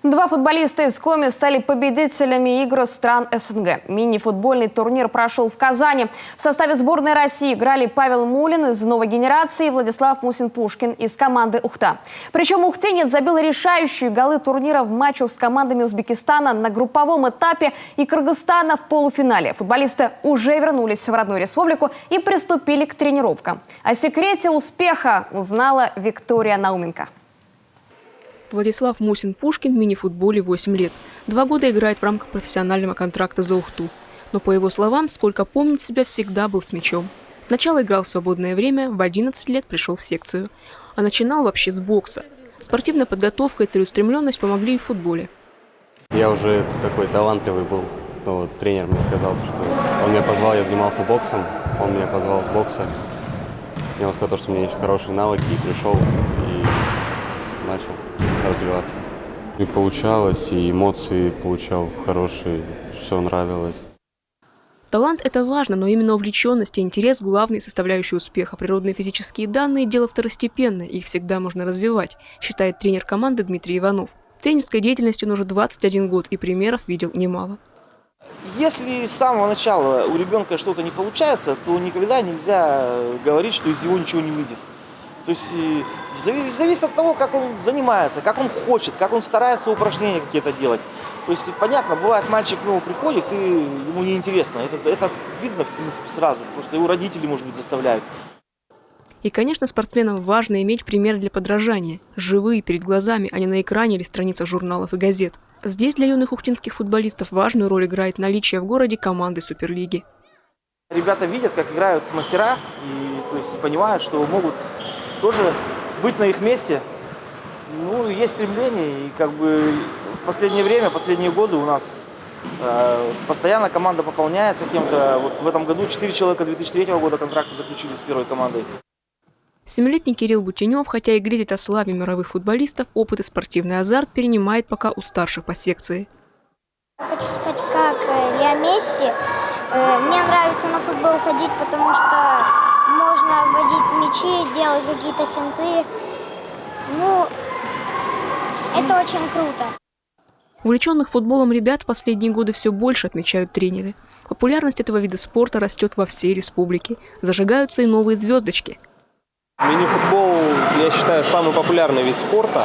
Два футболиста из Коми стали победителями игр стран СНГ. Мини-футбольный турнир прошел в Казани. В составе сборной России играли Павел Мулин из новой генерации и Владислав Мусин-Пушкин из команды Ухта. Причем ухтенец забил решающие голы турнира в матчах с командами Узбекистана на групповом этапе и Кыргызстана в полуфинале. Футболисты уже вернулись в родную республику и приступили к тренировкам. О секрете успеха узнала Виктория Науменко. Владислав Мусин-Пушкин в мини-футболе 8 лет. 2 года играет в рамках профессионального контракта за Ухту. Но, по его словам, сколько помнит себя, всегда был с мячом. Сначала играл в свободное время, в 11 лет пришел в секцию. А начинал вообще с бокса. Спортивная подготовка и целеустремленность помогли и в футболе. Я уже такой талантливый был. Но вот тренер мне сказал, что он меня позвал, я занимался боксом, он меня позвал с бокса. Я сказал, что у меня есть хорошие навыки, и пришел и начал развиваться. И получалось, и эмоции получал хорошие, все нравилось. Талант – это важно, но именно увлеченность и интерес – главные составляющие успеха. Природные физические данные – дело второстепенное, их всегда можно развивать, считает тренер команды Дмитрий Иванов. В тренерской деятельности он уже 21 год и примеров видел немало. Если с самого начала у ребенка что-то не получается, то никогда нельзя говорить, что из него ничего не выйдет. То есть зависит от того, как он занимается, как он хочет, как он старается упражнения какие-то делать. То есть, понятно, бывает, мальчик приходит, и ему неинтересно. Это видно, в принципе, сразу, потому что его родители, может быть, заставляют. И, конечно, спортсменам важно иметь пример для подражания. Живые, перед глазами, а не на экране или страницах журналов и газет. Здесь для юных ухтинских футболистов важную роль играет наличие в городе команды Суперлиги. Ребята видят, как играют мастера, и то есть, понимают, что могут тоже быть на их месте. Есть стремление, и в последнее время, последние годы у нас постоянно команда пополняется кем-то. Вот в этом году 4 человека 2003 года контракты заключили с первой командой. 7-летний Кирилл Бутенев, хотя и грезит о славе мировых футболистов, опыт и спортивный азарт перенимает пока у старших по секции. Хочу стать как Лео Месси. Мне нравится на футбол ходить, потому что можно вводить мячи, делать какие-то финты. Это очень круто. Увлеченных футболом ребят в последние годы все больше, отмечают тренеры. Популярность этого вида спорта растет во всей республике. Зажигаются и новые звездочки. Мини-футбол, я считаю, самый популярный вид спорта.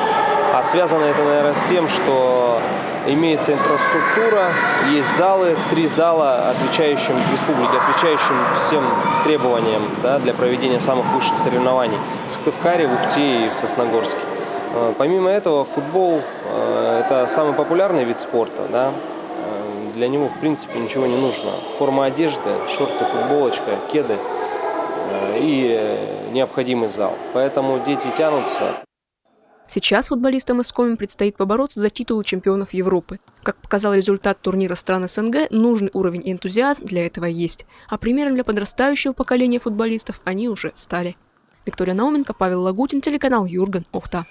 А связано это, наверное, с тем, что имеется инфраструктура, есть залы, 3 зала, отвечающим в республике, отвечающим всем требованиям для проведения самых высших соревнований. В Сыктывкаре, в Ухте и в Сосногорске. Помимо этого, футбол – это самый популярный вид спорта. Да? Для него, в принципе, ничего не нужно. Форма одежды, шорты, футболочка, кеды и необходимый зал. Поэтому дети тянутся. Сейчас футболистам из Коми предстоит побороться за титулы чемпионов Европы. Как показал результат турнира стран СНГ, нужный уровень и энтузиазм для этого есть. А примером для подрастающего поколения футболистов они уже стали. Виктория Науменко, Павел Лагутин, телеканал Юрган, Ухта.